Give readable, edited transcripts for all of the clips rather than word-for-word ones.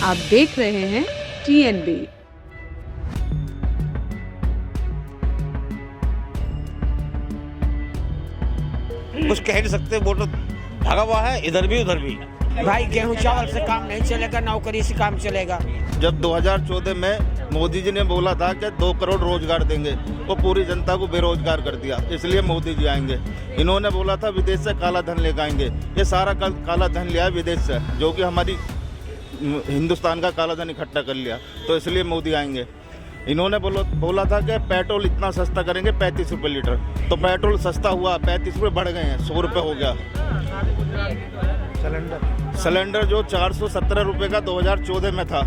आप देख रहे हैं TNB। कुछ कह नहीं सकते, वोट भागा हुआ है इधर भी उधर भी। भाई गेहूं चावल से काम नहीं चलेगा, नौकरी से काम चलेगा। जब 2014 में मोदी जी ने बोला था कि 2 करोड़ रोजगार देंगे, वो पूरी जनता को बेरोजगार कर दिया। इसलिए मोदी जी आएंगे। इन्होंने बोला था विदेश से काला धन लेकर आएंगे, ये सारा काला धन लिया है विदेश से, जो कि हमारी हिंदुस्तान का काला धन इकट्ठा कर लिया। तो इसलिए मोदी आएंगे। इन्होंने बोला था कि पेट्रोल इतना सस्ता करेंगे 35 रुपये लीटर, तो पेट्रोल सस्ता हुआ, 35 रुपये बढ़ गए हैं, 100 रुपये हो गया। सिलेंडर जो 417 रुपये का 2014 में था,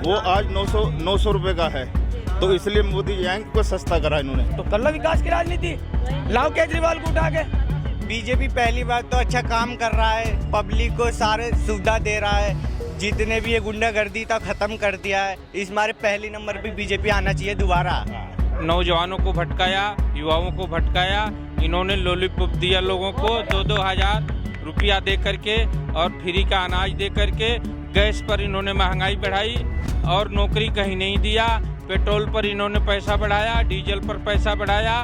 वो आज 900 रुपये का है। तो इसलिए मोदी जी आएंगे, को सस्ता करा इन्होंने। तो कर लो विकास की राजनीति, लाओ केजरीवाल को उठा के। बीजेपी पहली बात तो अच्छा काम कर रहा है, पब्लिक को सारे सुविधा दे रहा है, जितने भी ये गुंडागर्दी था खत्म कर दिया है। इस बार पहली नंबर पे बीजेपी आना चाहिए दोबारा। नौजवानों को भटकाया, युवाओं को भटकाया, इन्होंने लॉलीपॉप दिया लोगों को 2-2 हजार रुपया दे करके, और फ्री का अनाज दे करके। गैस पर इन्होंने महंगाई बढ़ाई और नौकरी कहीं नहीं दिया। पेट्रोल पर इन्होंने पैसा बढ़ाया, डीजल पर पैसा बढ़ाया।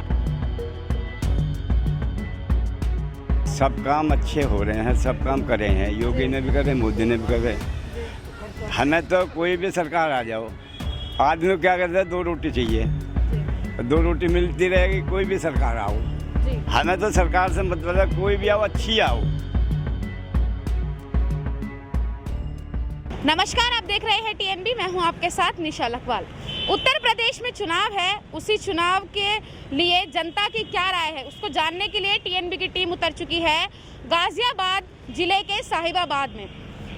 सब काम अच्छे हो रहे हैं, सब काम करे हैं, योगी ने भी करे, मोदी ने भी करे। हमें तो कोई भी सरकार आ जाओ, आदमी को क्या कहते हैं, 2 रोटी चाहिए, 2 रोटी मिलती रहेगी, कोई भी सरकार आओ। हमें तो सरकार से मतलब है, कोई भी आओ, अच्छी आओ। नमस्कार, आप देख रहे हैं TNB। मैं हूं आपके साथ निशा लखवाल। उत्तर प्रदेश में चुनाव है, उसी चुनाव के लिए जनता की क्या राय है उसको जानने के लिए TNB की टीम उतर चुकी है गाजियाबाद जिले के साहिबाबाद में।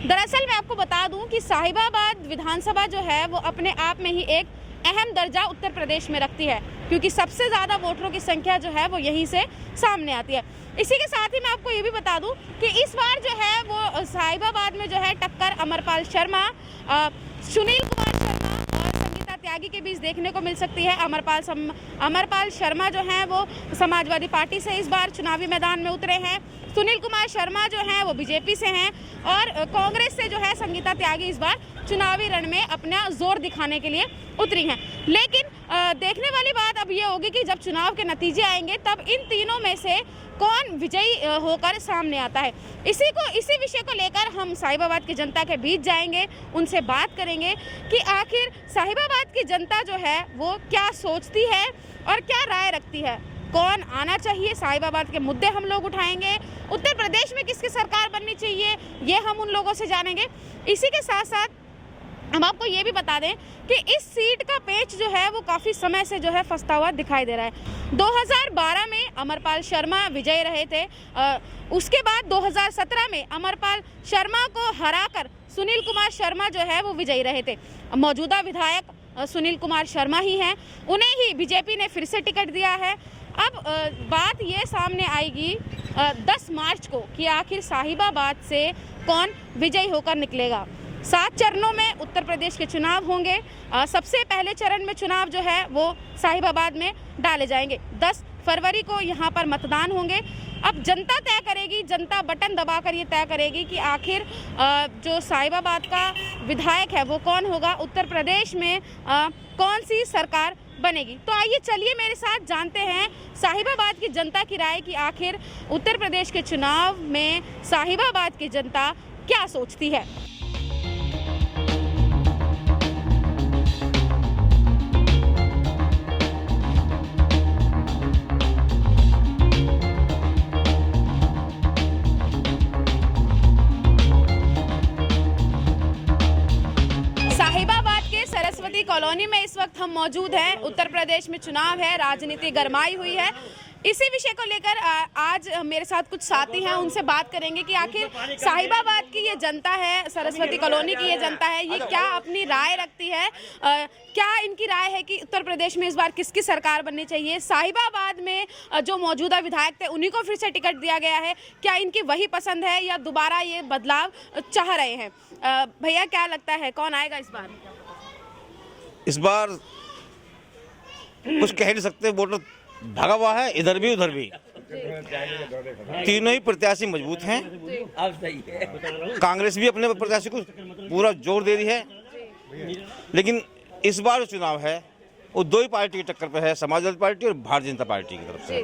दरअसल मैं आपको बता दूं कि साहिबाबाद विधानसभा जो है वो अपने आप में ही एक अहम दर्जा उत्तर प्रदेश में रखती है, क्योंकि सबसे ज़्यादा वोटरों की संख्या जो है वो यहीं से सामने आती है। इसी के साथ ही मैं आपको ये भी बता दूं कि इस बार जो है वो साहिबाबाद में जो है टक्कर अमरपाल शर्मा, सुनील कुमार शर्मा और संगीता त्यागी के बीच देखने को मिल सकती है। अमरपाल शर्मा जो हैं वो समाजवादी पार्टी से इस बार चुनावी मैदान में उतरे हैं। सुनील कुमार शर्मा जो हैं वो बीजेपी से हैं, और कांग्रेस से जो है संगीता त्यागी इस बार चुनावी रण में अपना जोर दिखाने के लिए उतरी हैं। लेकिन देखने वाली बात अब ये होगी कि जब चुनाव के नतीजे आएंगे तब इन तीनों में से कौन विजयी होकर सामने आता है। इसी विषय को लेकर हम साहिबाबाद की जनता के बीच जाएंगे, उनसे बात करेंगे कि आखिर साहिबाबाद की जनता जो है वो क्या सोचती है और क्या राय रखती है, कौन आना चाहिए। साहिबाबाद के मुद्दे हम लोग उठाएंगे। उत्तर प्रदेश में किसकी सरकार बननी चाहिए ये हम उन लोगों से जानेंगे। इसी के साथ साथ हम आपको ये भी बता दें कि इस सीट का पेच जो है वो काफ़ी समय से जो है फंसता हुआ दिखाई दे रहा है। 2012 में अमरपाल शर्मा विजयी रहे थे, उसके बाद 2017 में अमरपाल शर्मा को हराकर सुनील कुमार शर्मा जो है वो विजयी रहे थे। मौजूदा विधायक सुनील कुमार शर्मा ही हैं, उन्हें ही बीजेपी ने फिर से टिकट दिया है। अब बात ये सामने आएगी 10 मार्च को कि आखिर साहिबाबाद से कौन विजयी होकर निकलेगा। 7 चरणों में उत्तर प्रदेश के चुनाव होंगे। सबसे पहले चरण में चुनाव जो है वो साहिबाबाद में डाले जाएंगे। 10 फरवरी को यहाँ पर मतदान होंगे। अब जनता तय करेगी, जनता बटन दबाकर ये तय करेगी कि आखिर जो साहिबाबाद का विधायक है वो कौन होगा, उत्तर प्रदेश में कौन सी सरकार बनेगी। तो आइए चलिए मेरे साथ जानते हैं साहिबाबाद की जनता की राय कि आखिर उत्तर प्रदेश के चुनाव में साहिबाबाद की जनता क्या सोचती है। सरस्वती कॉलोनी में इस वक्त हम मौजूद हैं। उत्तर प्रदेश में चुनाव है, राजनीति गरमाई हुई है। इसी विषय को लेकर आज मेरे साथ कुछ साथी हैं, उनसे बात करेंगे कि आखिर साहिबाबाद की ये जनता है, सरस्वती कॉलोनी की ये जनता है, ये क्या अपनी राय रखती है। क्या इनकी राय है कि उत्तर प्रदेश में इस बार किसकी सरकार बननी चाहिए। साहिबाबाद में जो मौजूदा विधायक थे उन्हीं को फिर से टिकट दिया गया है, क्या इनकी वही पसंद है या दोबारा ये बदलाव चाह रहे हैं। भैया क्या लगता है कौन आएगा इस बार? इस बार कुछ कह नहीं सकते, वोट भागा हुआ है इधर भी उधर भी। तीनों ही प्रत्याशी मजबूत हैं। कांग्रेस भी अपने प्रत्याशी को पूरा जोर दे रही है लेकिन इस बार जो चुनाव है वो दो ही पार्टी की टक्कर पे है, समाजवादी पार्टी और भारतीय जनता पार्टी की तरफ से।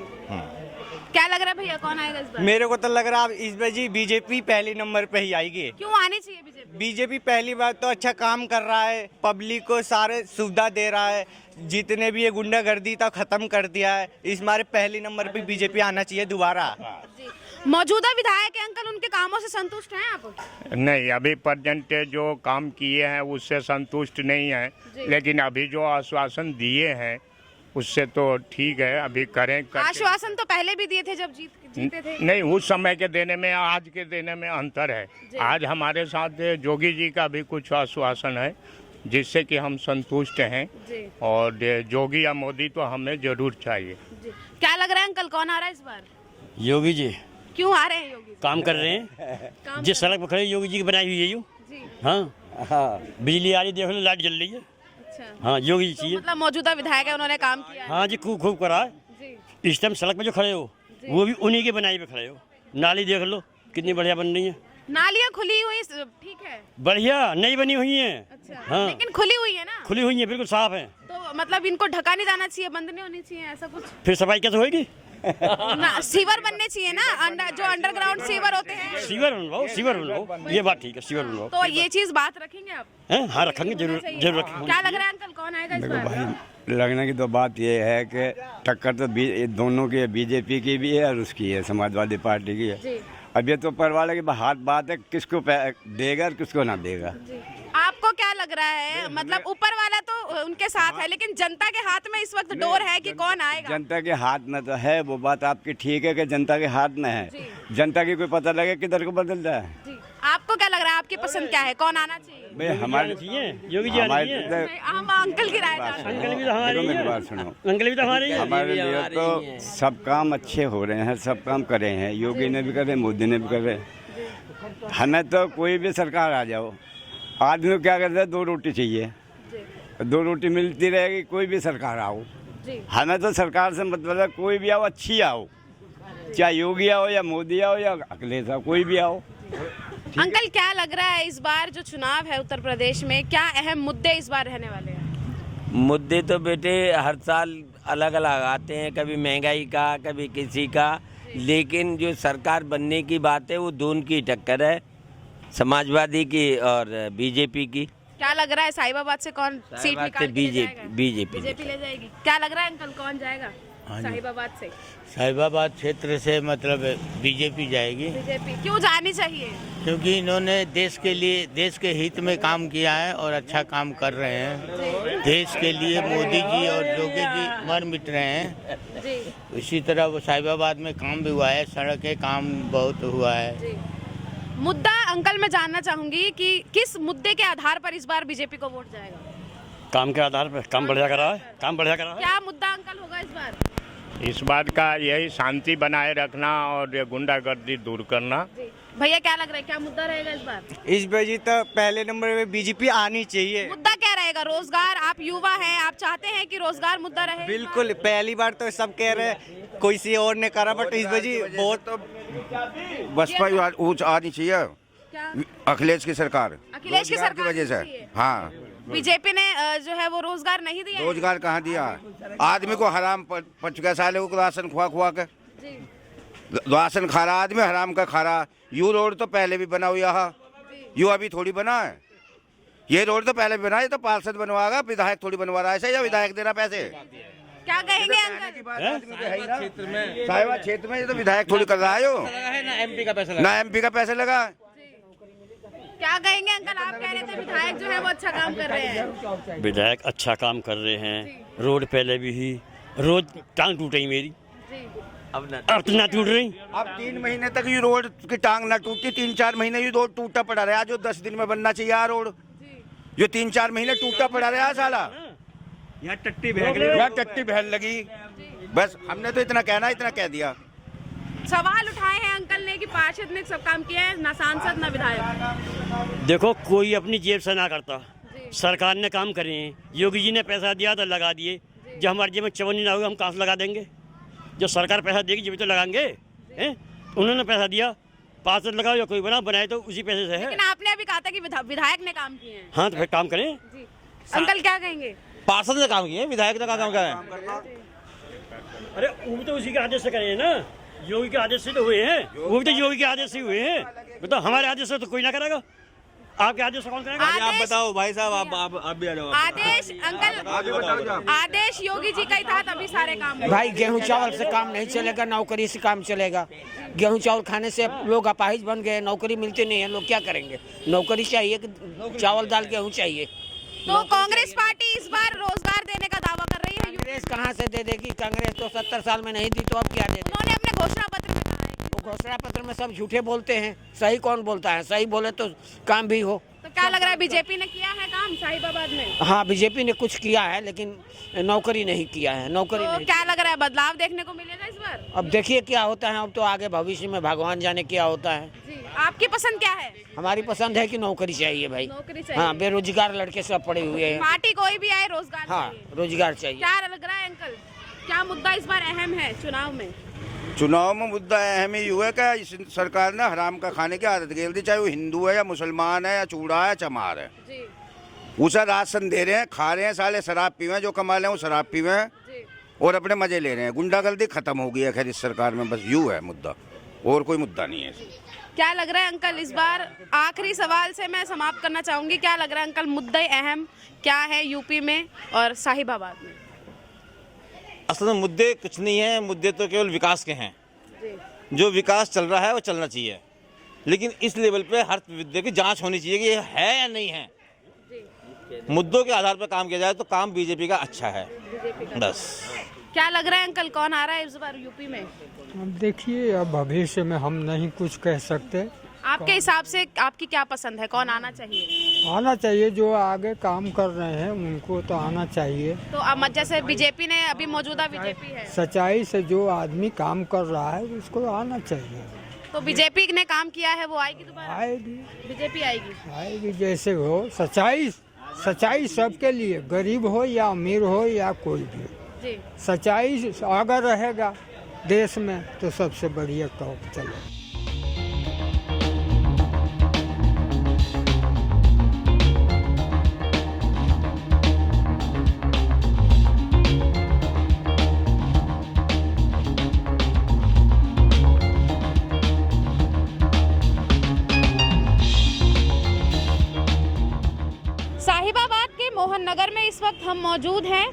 क्या लग रहा है भैया, कौन आएगा इस बार? मेरे को तो लग रहा है इस बार जी बीजेपी पहले नंबर पे ही आएगी। क्यों आनी चाहिए बीजेपी? बीजेपी पहली बात तो अच्छा काम कर रहा है, पब्लिक को सारे सुविधा दे रहा है, जितने भी ये गुंडागर्दी था खत्म कर दिया है। इस बार पहली नंबर पे बीजेपी आना चाहिए दोबारा। मौजूदा विधायक है अंकल, उनके कामों से संतुष्ट हैं आप? नहीं, अभी पर्यंत जो काम किए हैं उससे संतुष्ट नहीं है, लेकिन अभी जो आश्वासन दिए हैं उससे तो ठीक है, अभी करें। आश्वासन तो पहले भी दिए थे जब जीते थे। नहीं, उस समय के देने में आज के देने में अंतर है। आज हमारे साथ जोगी जी का भी कुछ आश्वासन है जिससे कि हम संतुष्ट हैं, और जोगी या मोदी तो हमें जरूर चाहिए। क्या लग रहा है अंकल, कौन आ रहा है इस बार? योगी जी। क्यों आ रहे हैं योगी? काम कर रहे हैं, जिस सड़क पर खड़े योगी जी की बनाई हुई है यो। हाँ, बिजली आ रही, देख लो लाइट जल रही है। अच्छा। हाँ, योगी जी चाहिए। मतलब मौजूदा विधायक है, उन्होंने काम किया है। हाँ जी, खूब करा है। इस टाइम सड़क पे जो खड़े हो वो भी उन्हीं के बनाई पे खड़े हो। नाली देख लो कितनी बढ़िया बन रही है। नालियाँ खुली हुई, ठीक है, बढ़िया नई बनी हुई है। अच्छा। हाँ, लेकिन खुली हुई है ना? खुली हुई है, बिल्कुल साफ है। तो मतलब इनको ढका नहीं जाना चाहिए, बंद नहीं होनी चाहिए, ऐसा कुछ? फिर सफाई कैसे होगी? ना, सीवर बनने चाहिए ना, जो अंडरग्राउंड सीवर होते हैं। सीवर बनवाओ, ये बात ठीक है, सीवर बनवाओ। तो ये चीज बात रखेंगे आप? हाँ, रखेंगे, जरूर रखेंगे। क्या लग रहा है अंकल, कौन आएगा इस बार? लगने की तो बात ये है कि टक्कर तो दोनों की है, बीजेपी की भी है और उसकी है, समाजवादी पार्टी की है। अब ये तो ऊपर वाले की बात है, किसको देगा और किसको ना देगा। आपको क्या लग रहा है, मतलब ऊपर वाला तो उनके साथ है, लेकिन जनता के हाथ में इस वक्त डोर है कि कौन आएगा? जनता के हाथ में तो है, वो बात आपकी ठीक है कि जनता के हाथ में है। जनता की कोई पता लगे किधर को बदल रहा है। आपको क्या लग रहा है, आपकी पसंद क्या है, कौन आना चाहिए? भाई हमारे योगी जी हम अंकल की राय अंकल भी तो हमारे ही हैं। बात सुनो, अंकल भी तो हमारे ही हैं। हमारे लिए तो सब काम अच्छे हो रहे हैं, सब काम करे हैं, योगी ने भी करे, मोदी ने भी करे। हमें तो कोई भी सरकार आ जाओ, आदमी क्या करता है, 2 रोटी चाहिए, 2 रोटी मिलती रहेगी, कोई भी सरकार आओ। हमें तो सरकार से मतलब है, कोई भी आओ अच्छी आओ, चाहे योगी आओ या मोदी आओ या अखिलेश आओ, कोई भी आओ। अंकल क्या लग रहा है, इस बार जो चुनाव है उत्तर प्रदेश में, क्या अहम मुद्दे इस बार रहने वाले हैं? मुद्दे तो बेटे हर साल अलग अलग आते हैं, कभी महंगाई का, कभी किसी का, लेकिन जो सरकार बनने की बात है वो दोनों की टक्कर है, समाजवादी की और बीजेपी की। क्या लग रहा है साहिबाबाद से कौन सीट निकाल के बीजेपी ले जाएगी? क्या लग रहा है अंकल, कौन जाएगा साहिबाबाद से? साहिबाबाद क्षेत्र से मतलब बीजेपी जाएगी। बीजेपी क्यों जानी चाहिए? क्योंकि इन्होंने देश के लिए, देश के हित में काम किया है और अच्छा काम कर रहे हैं। देश के लिए मोदी जी और योगी जी मर मिट रहे हैं। इसी तरह वो साहिबाबाद में काम भी हुआ है, सड़क के काम बहुत हुआ है। मुद्दा अंकल मैं जानना चाहूंगी कि किस मुद्दे के आधार पर इस बार बीजेपी को वोट जाएगा? काम के आधार पर, काम बढ़िया करा है, काम बढ़िया करा है। क्या मुद्दा अंकल होगा इस बार? इस बात का यही शांति बनाए रखना और ये गुंडागर्दी दूर करना। भैया क्या लग रहा है, क्या मुद्दा रहेगा इस बार? इस बार जी तो पहले नंबर पे बीजेपी आनी चाहिए। मुद्दा क्या रहेगा? रोजगार, आप युवा हैं, आप चाहते हैं कि रोजगार मुद्दा रहे? बिल्कुल, पहली बार तो सब कह रहे हैं, कोई सी और ने करा, बट इस बार जी बहुत बसपा आनी चाहिए, अखिलेश की सरकार, अखिलेश की सरकार की वजह से। हाँ, बीजेपी ने जो है वो रोजगार नहीं दिया। रोजगार कहाँ दिया? आदमी को हराम 50 साल को राशन खुआ के, राशन खा रहा आदमी, हराम का खा रहा। यू रोड तो पहले भी बना हुआ है, यू अभी थोड़ी बना है। ये रोड तो पहले भी बना है, तो पार्षद बनवाएगा, विधायक थोड़ी बनवा रहा है ऐसे, या विधायक देना पैसे? क्या कहेंगे अंकल? साहिबाबाद क्षेत्र में ये तो विधायक थोड़ी कर रहा है, यो ना एमपी का पैसा लगा। क्या कहेंगे अंकल, आप कह रहे थे विधायक जो है वो अच्छा काम कर रहे हैं? विधायक अच्छा काम कर रहे हैं, रोड पहले भी ही, रोज टांग टूट रही मेरी, अब ना टूट रही। अब 3 महीने तक ये रोड की टांग ना टूटती, 3-4 महीने ये रोड टूटा पड़ा रहा, जो 10 दिन में बनना चाहिए रोड, जो 3-4 महीने टूटा पड़ा रहा साला। यहाँ टट्टी बहन लगी, बस हमने तो इतना कहना, इतना कह दिया। सवाल उठाए हैं अंकल ने कि पार्षद ने सब काम किया है, ना सांसद ना विधायक। देखो कोई अपनी जेब से ना करता, सरकार ने काम करे हैं, योगी जी ने पैसा दिया तो लगा दिए। जब हमारी जेब में चवन्नी ना होगा हम कहाँ से लगा देंगे? जो सरकार पैसा देगी जब तो लगाएंगे हैं। उन्होंने पैसा दिया, पार्षद लगाओ या कोई बनाए तो उसी पैसे से है। लेकिन आपने अभी कहा था कि विधायक ने काम किए हैं। हाँ तो फिर काम करें। जी अंकल क्या कहेंगे? पार्षद ने काम किए, विधायक ने काम किया है। अरे वो भी तो उसी के आदेश से करे हैं ना, योगी के आदेश से तो हुए हैं, वो भी तो योगी के आदेश से हुए हैं। बताओ हमारे आदेश से तो कोई ना करेगा, आपके आदेश से कौन करेगा? आप बताओ भाई साहब, आप भी आ जाओ। आदेश अंकल, आदेश योगी जी का ही था तभी सारे काम हुए। भाई गेहूं चावल से काम नहीं चलेगा, नौकरी से काम चलेगा। गेहूं चावल खाने से लोग अपाहिज बन गए, नौकरी मिलती नहीं है, लोग क्या करेंगे? नौकरी चाहिए कि चावल दाल गेहूं चाहिए। तो कांग्रेस पार्टी इस बार रोजगार देने का दावा कर रही है। कांग्रेस कहाँ से दे देगी? कांग्रेस तो 70 साल में नहीं दी, तो अब क्या दे देगी? उन्होंने अपने घोषणा पत्र में कहा है। तो घोषणा पत्र में सब झूठे बोलते हैं, सही कौन बोलता है? सही बोले तो काम भी हो। तो क्या लग रहा है बीजेपी ने किया है काम साहिबाबाद में? हाँ बीजेपी ने कुछ किया है, लेकिन नौकरी नहीं किया है। नौकरी तो नहीं। क्या लग रहा है बदलाव देखने को मिलेगा इस बार? अब देखिए क्या होता है, अब तो आगे भविष्य में भगवान जाने क्या होता है। जी आपकी पसंद क्या है? हमारी पसंद है कि नौकरी चाहिए भाई। नौकरी चाहिए। हाँ बेरोजगार लड़के सब पड़े हुए हैं। पार्टी कोई भी आए रोजगार हाँ चाहिए। रोजगार चाहिए। क्या लग रहा है अंकल, क्या मुद्दा इस बार अहम है चुनाव में? चुनाव में मुद्दा अहम ही हुआ कि इस सरकार ने हराम का खाने की आदत खेल दी, चाहे वो हिंदू है या मुसलमान है या चूड़ा है चमार है। जी उसे राशन दे रहे हैं, खा रहे हैं, साले शराब पीवे हैं, जो कमा रहे हैं वो शराब पीवे हैं और अपने मजे ले रहे हैं। गुंडागर्दी खत्म हो गई है खैर इस सरकार में, बस यूँ है मुद्दा, और कोई मुद्दा नहीं है। क्या लग रहा है अंकल इस बार, आखिरी सवाल से मैं समाप्त करना चाहूंगी, क्या लग रहा है अंकल मुद्दे अहम क्या है यूपी में और साहिबाबाद में? असल में मुद्दे कुछ नहीं है, मुद्दे तो केवल विकास के हैं। जो विकास चल रहा है वो चलना चाहिए, लेकिन इस लेवल पे हर मुद्दे की जांच होनी चाहिए कि ये है या नहीं है। मुद्दों के आधार पर काम किया जाए तो काम बीजेपी का अच्छा है, बस। क्या लग रहा है अंकल कौन आ रहा है इस बार यूपी में? अब देखिए, अब भविष्य में हम नहीं कुछ कह सकते। आपके हिसाब से आपकी क्या पसंद है, कौन आना चाहिए? आना चाहिए, जो आगे काम कर रहे हैं उनको तो आना चाहिए। तो अब जैसे बीजेपी ने, अभी मौजूदा बीजेपी है, सच्चाई से जो आदमी काम कर रहा है उसको आना चाहिए। तो बीजेपी ने काम किया है वो आएगी दोबारा? आएगी, बीजेपी आएगी जैसे हो। सच्चाई सबके लिए, गरीब हो या अमीर हो या कोई भी, जी। सच्चाई अगर रहेगा देश में तो सबसे बढ़िया काम चले। साहिबाबाद के मोहन नगर में इस वक्त हम मौजूद हैं।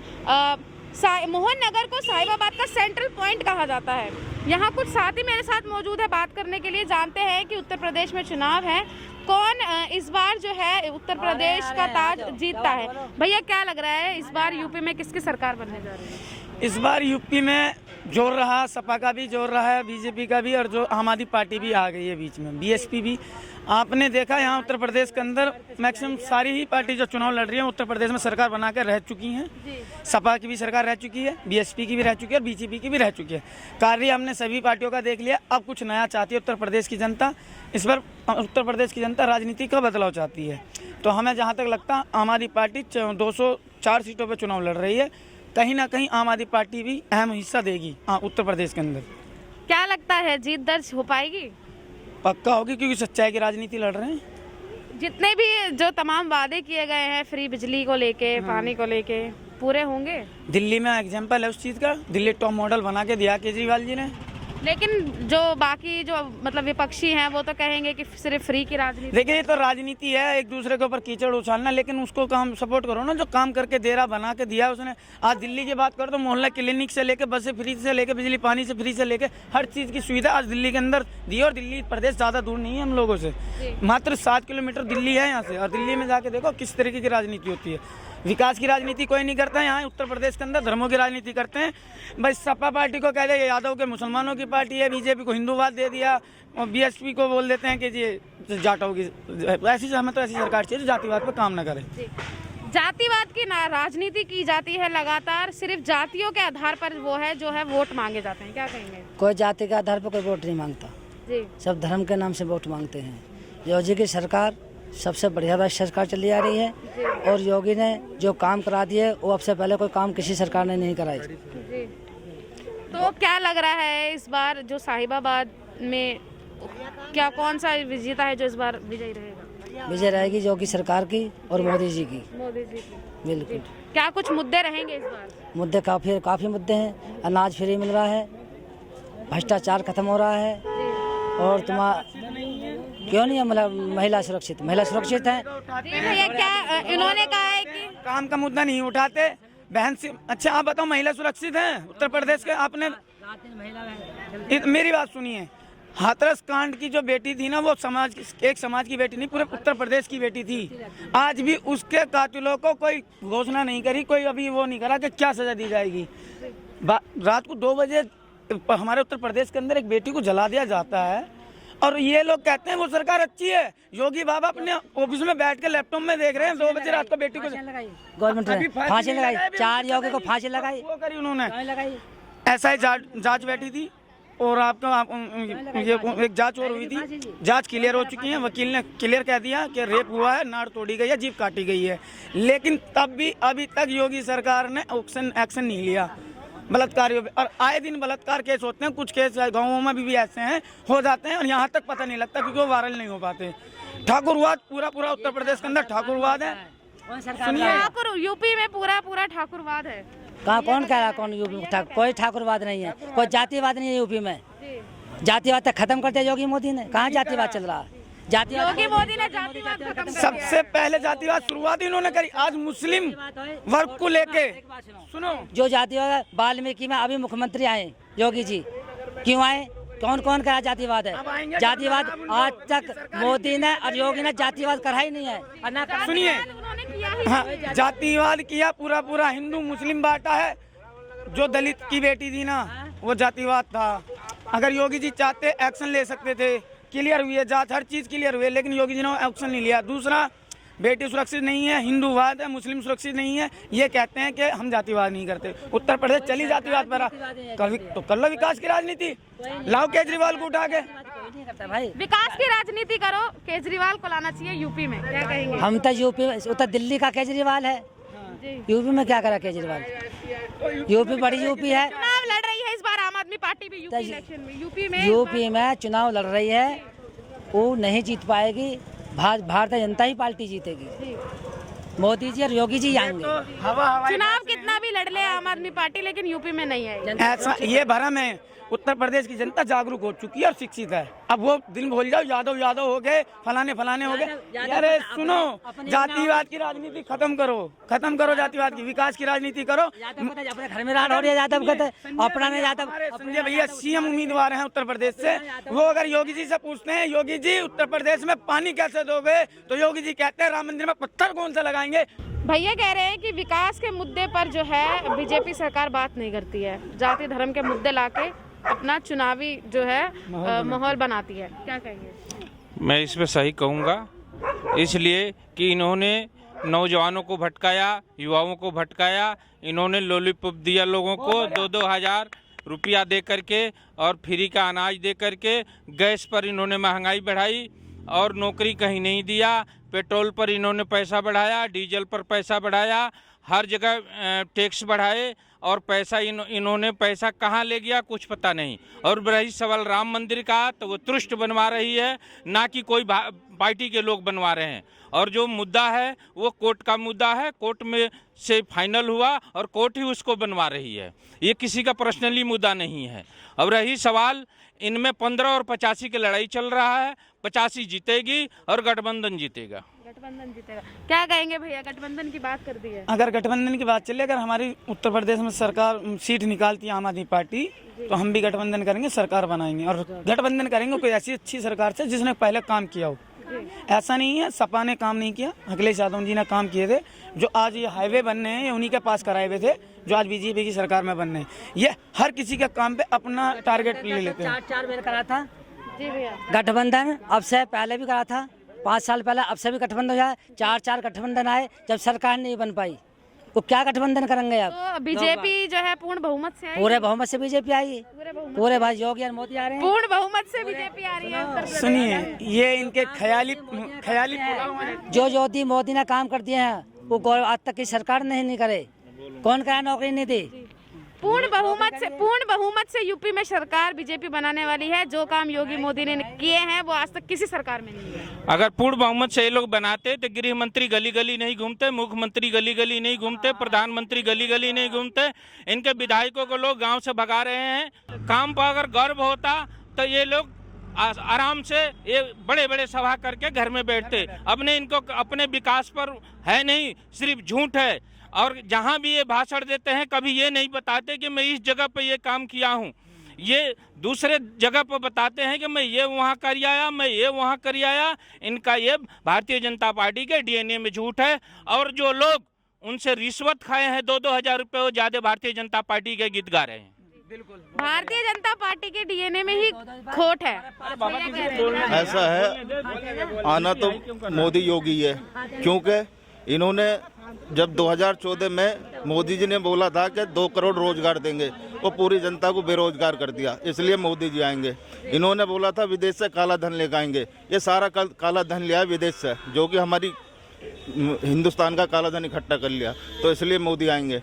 मोहन नगर को साहिबाबाद का सेंट्रल पॉइंट कहा जाता है। यहाँ कुछ साथी मेरे साथ मौजूद है बात करने के लिए। जानते हैं कि उत्तर प्रदेश में चुनाव है, कौन इस बार जो है उत्तर प्रदेश का ताज जीतता है। भैया क्या लग रहा है इस बार यूपी में किसकी सरकार बनने जा रही है? इस बार यूपी में जोर रहा, सपा का भी जोर रहा है, बीजेपी का भी, और जो आम आदमी पार्टी भी आ गई है बीच में, बीएसपी भी। आपने देखा यहाँ उत्तर प्रदेश के अंदर मैक्सिमम सारी ही पार्टी जो चुनाव लड़ रही है उत्तर प्रदेश में सरकार बना कर रह चुकी हैं। सपा की भी सरकार रह चुकी है, बीएसपी की भी रह चुकी है और बीजेपी की भी रह चुकी है। कार्य हमने सभी पार्टियों का देख लिया। अब कुछ नया चाहती है उत्तर प्रदेश की जनता। इस बार उत्तर प्रदेश की जनता राजनीति का बदलाव चाहती है। तो हमें जहाँ तक लगता है आम आदमी पार्टी 204 सीटों पर चुनाव लड़ रही है। कहीं ना कहीं आम आदमी पार्टी भी अहम हिस्सा देगी उत्तर प्रदेश के अंदर। क्या लगता है जीत दर्ज हो पाएगी? पक्का होगी, क्योंकि सच्चाई की राजनीति लड़ रहे हैं। जितने भी जो तमाम वादे किए गए हैं फ्री बिजली को लेके, पानी को लेके, पूरे होंगे? दिल्ली में एग्जाम्पल है उस चीज़ का, दिल्ली टॉप मॉडल बना के दिया केजरीवाल जी ने। लेकिन जो बाकी जो मतलब विपक्षी हैं वो तो कहेंगे कि सिर्फ फ्री की राजनीति। देखिए ये तो राजनीति है, एक दूसरे के ऊपर कीचड़ उछालना, लेकिन उसको काम सपोर्ट करो ना, जो काम करके दे रहा, बना के दिया उसने। आज दिल्ली की बात करो तो मोहल्ला क्लिनिक से लेके बस से फ्री से लेके बिजली पानी से फ्री से लेके हर चीज़ की सुविधा आज दिल्ली के अंदर दी। और दिल्ली प्रदेश ज़्यादा दूर नहीं है हम लोगों से, मात्र 7 किलोमीटर दिल्ली है यहाँ से। और दिल्ली में जाके देखो किस तरीके की राजनीति होती है। विकास की राजनीति कोई नहीं करता है यहाँ उत्तर प्रदेश के अंदर, धर्मों की राजनीति करते हैं। भाई सपा पार्टी को कह दे यादव के मुसलमानों की पार्टी है, बीजेपी को हिंदूवाद दे दिया, और बीएसपी को बोल देते हैं कि ये जाटों की। ऐसी हमें तो ऐसी सरकार चाहिए जो जातिवाद पर काम न करे। जातिवाद की राजनीति की जाती है लगातार, सिर्फ जातियों के आधार पर वो है जो है वोट मांगे जाते हैं। क्या कहेंगे? कोई जाति के आधार पर कोई वोट नहीं मांगता जी, सब धर्म के नाम से वोट मांगते हैं। योगी की सरकार सबसे बढ़िया सरकार चली आ रही है, और योगी ने जो काम करा दिए वो अब से पहले कोई काम किसी सरकार ने नहीं कराई। जी। तो क्या लग रहा है इस बार जो साहिबाबाद में क्या कौन सा विजेता है जो इस बार विजयी रहेगा? विजय रहेगी योगी सरकार की और मोदी जी की। मोदी जी की। बिल्कुल। क्या कुछ मुद्दे रहेंगे इस बार? मुद्दे काफ़ी मुद्दे हैं। अनाज फ्री मिल रहा है, भ्रष्टाचार खत्म हो रहा है, और क्यों नहीं है महिला सुरक्षित है। भैया क्या इन्होंने कहा है कि काम का मुद्दा नहीं उठाते बहन से। अच्छा आप बताओ, महिला सुरक्षित है उत्तर प्रदेश के? आपने मेरी बात सुनिए, हाथरस कांड की जो बेटी थी ना, वो एक समाज की बेटी नहीं, पूरे उत्तर प्रदेश की बेटी थी। आज भी उसके कातिलों को कोई घोषणा नहीं करी, कोई अभी वो नहीं करा कि क्या सजा दी जाएगी। रात को 2 बजे हमारे उत्तर प्रदेश के अंदर एक बेटी को जला दिया जाता है, और ये लोग कहते हैं वो सरकार अच्छी है। योगी बाबा अपने ऑफिस में बैठ के लैपटॉप में देख रहे हैं, 2 बजे रात को बेटी को गवर्नमेंट ने फांसी लगाई, 4 योगी को फांसी लगाई, वो करी उन्होंने। ऐसा ही जांच बैठी थी, और ये एक जांच और हुई थी, जांच क्लियर हो चुकी है। वकील ने क्लियर कह दिया कि रेप हुआ है, नाड़ तोड़ी गई है, जीभ काटी गई है। लेकिन तब भी अभी तक योगी सरकार ने एक्शन नहीं लिया बलात्कारियों पे। और आए दिन बलात्कार केस होते हैं, कुछ केस गाँवों में भी ऐसे हैं हो जाते हैं, और यहाँ तक पता नहीं लगता क्योंकि वो वायरल नहीं हो पाते। ठाकुरवाद पूरा उत्तर प्रदेश के अंदर ठाकुरवाद है। ठाकुर यूपी में पूरा ठाकुरवाद है। कहाँ कौन कह रहा है? कौन यूपी में कोई ठाकुरवाद नहीं है, कोई जातिवाद नहीं है यूपी में। जातिवाद तक खत्म कर दिया योगी मोदी ने। कहाँ जातिवाद चल रहा है? योगी मोदी ने जातिवाद खत्म कर दिया। सबसे पहले जातिवाद शुरुआत इन्होंने करी। आज मुस्लिम वर्ग को लेके सुनो, जो जातिवाद वाल्मीकि में अभी मुख्यमंत्री आए योगी जी, क्यों आए? कौन कहा जातिवाद है? जातिवाद आज तक मोदी ने और योगी ने जातिवाद करा ही नहीं है। सुनिए, हाँ, जातिवाद किया पूरा हिंदू मुस्लिम बांटा है। जो दलित की बेटी थी ना, वो जातिवाद था। अगर योगी जी चाहते एक्शन ले सकते थे। क्लियर हुई है जांच, हर चीज क्लियर हुई है, लेकिन योगी जी ने एक्शन नहीं लिया। दूसरा, बेटी सुरक्षित नहीं है, हिंदूवाद है, मुस्लिम सुरक्षित नहीं है। ये कहते हैं कि हम जातिवाद नहीं करते। उत्तर प्रदेश चली जातिवाद पर, कर लो विकास की राजनीति, लाओ केजरीवाल को उठा के। विकास की राजनीति करो, केजरीवाल को लाना चाहिए यूपी में। क्या कहेंगे? हम तो यूपी, उत्तर दिल्ली का केजरीवाल है, यूपी में क्या करा केजरीवाल? यूपी बड़ी यूपी है। चुनाव लड़ रही है इस बार आम आदमी पार्टी भी यूपी इलेक्शन में। यूपी में चुनाव लड़ रही है, वो नहीं जीत पाएगी। भारतीय जनता ही पार्टी जीतेगी। मोदी जी और योगी जी आएंगे। चुनाव कितना भी लड़ ले आम आदमी पार्टी, लेकिन यूपी में नहीं आएगी। ऐसा ये भरम है। उत्तर प्रदेश की जनता जागरूक हो चुकी है और शिक्षित है। अब वो दिन भूल जाओ, यादव हो गए, फलाने हो गए। अरे सुनो, जातिवाद की राजनीति खत्म करो जातिवाद की, विकास की राजनीति करो। अपने घर में राज हो रही है यादव कहते, अपना में यादव। संजय भैया सीएम उम्मीदवार हैं उत्तर प्रदेश से, वो अगर योगी जी से पूछते हैं, योगी जी उत्तर प्रदेश में पानी कैसे दोगे, तो योगी जी कहते हैं राम मंदिर में पत्थर कौन सा लगाएंगे। भैया कह रहे हैं कि विकास के मुद्दे पर जो है बीजेपी सरकार बात नहीं करती है, जाति धर्म के मुद्दे लाके अपना चुनावी जो है माहौल बनाती है। क्या कहेंगे? मैं इस पे सही कहूँगा, इसलिए कि इन्होंने नौजवानों को भटकाया, युवाओं को भटकाया। इन्होंने लॉलीपॉप दिया लोगों को 2-2 हज़ार रुपया दे करके, और फ्री का अनाज दे करके। गैस पर इन्होंने महंगाई बढ़ाई, और नौकरी कहीं नहीं दिया। पेट्रोल पर इन्होंने पैसा बढ़ाया, डीजल पर पैसा बढ़ाया, हर जगह टैक्स बढ़ाए, और पैसा इन्होंने पैसा कहाँ ले गया कुछ पता नहीं। और रही सवाल राम मंदिर का, तो वो तुष्ट बनवा रही है, ना कि कोई पार्टी के लोग बनवा रहे हैं। और जो मुद्दा है वो कोर्ट का मुद्दा है, कोर्ट में से फाइनल हुआ और कोर्ट ही उसको बनवा रही है। ये किसी का पर्सनली मुद्दा नहीं है। अब रही सवाल, इनमें 15 और 85 की लड़ाई चल रहा है। 85 जीतेगी और गठबंधन जीतेगा। क्या कहेंगे भैया? गठबंधन की बात कर दी है। अगर गठबंधन की बात चले, अगर हमारी उत्तर प्रदेश में सरकार सीट निकालती है आम आदमी पार्टी, तो हम भी गठबंधन करेंगे, सरकार बनाएंगे। और गठबंधन करेंगे कोई ऐसी अच्छी सरकार से जिसने पहले काम किया हो। ऐसा नहीं है सपा ने काम नहीं किया, अखिलेश यादव जी ने काम किए थे। जो आज ये हाईवे बनने हैं, ये उन्हीं के पास कराए हुए थे, जो आज बीजेपी की सरकार में बनने हैं। ये हर किसी के काम पे अपना टारगेट ले लेते हैं। 4 बार करा था गठबंधन, अब से पहले भी करा था, 5 साल पहले, अब से भी गठबंधन हो जाए। 4 गठबंधन आए, जब सरकार नहीं बन पाई तो क्या गठबंधन करेंगे अब? तो बीजेपी जो है पूर्ण बहुमत से आई। पूरे बहुमत से बीजेपी आई, पूरे भाई योगी और मोदी आ रहे हैं। पूर्ण बहुमत से बीजेपी आ रही है। सुनिए, ये इनके ख्याली जो ज्योति मोदी ने काम कर दिए हैं, वो आज तक की सरकार नहीं करे। कौन कहा नौकरी नहीं दी? पूर्ण बहुमत से यूपी में सरकार बीजेपी बनाने वाली है। जो काम योगी मोदी ने किए हैं वो आज तक किसी सरकार में नहीं है। अगर पूर्ण बहुमत से ये लोग बनाते तो गृह मंत्री गली गली नहीं घूमते, मुख्यमंत्री गली गली नहीं घूमते, प्रधानमंत्री गली गली नहीं घूमते। इनके विधायकों को लोग गांव से भगा रहे हैं। काम पर अगर गर्व होता तो ये लोग आराम से ये बड़े बड़े सभा करके घर में बैठते। अपने इनको अपने विकास पर है नहीं, सिर्फ झूठ है। और जहां भी ये भाषण देते हैं कभी ये नहीं बताते कि मैं इस जगह पे ये काम किया हूं। ये दूसरे जगह पर बताते हैं कि मैं ये वहाँ कर आया, मैं ये वहाँ कर आया। इनका ये भारतीय जनता पार्टी के डीएनए में झूठ है। और जो लोग उनसे रिश्वत खाए हैं 2-2 हजार रुपये, वो ज्यादा भारतीय जनता पार्टी के गीत गा रहे हैं। भारतीय जनता पार्टी के डीएनए में ही खोट है। ऐसा है, आना तो मोदी योगी है, क्योंकि इन्होंने जब 2014 में मोदी जी ने बोला था कि 2 करोड़ रोजगार देंगे, वो पूरी जनता को बेरोजगार कर दिया। इसलिए मोदी जी आएंगे। इन्होंने बोला था विदेश से काला धन लेकर आएंगे, ये सारा काला धन लिया है विदेश से, जो कि हमारी हिंदुस्तान का काला धन इकट्ठा कर लिया। तो इसलिए मोदी आएंगे।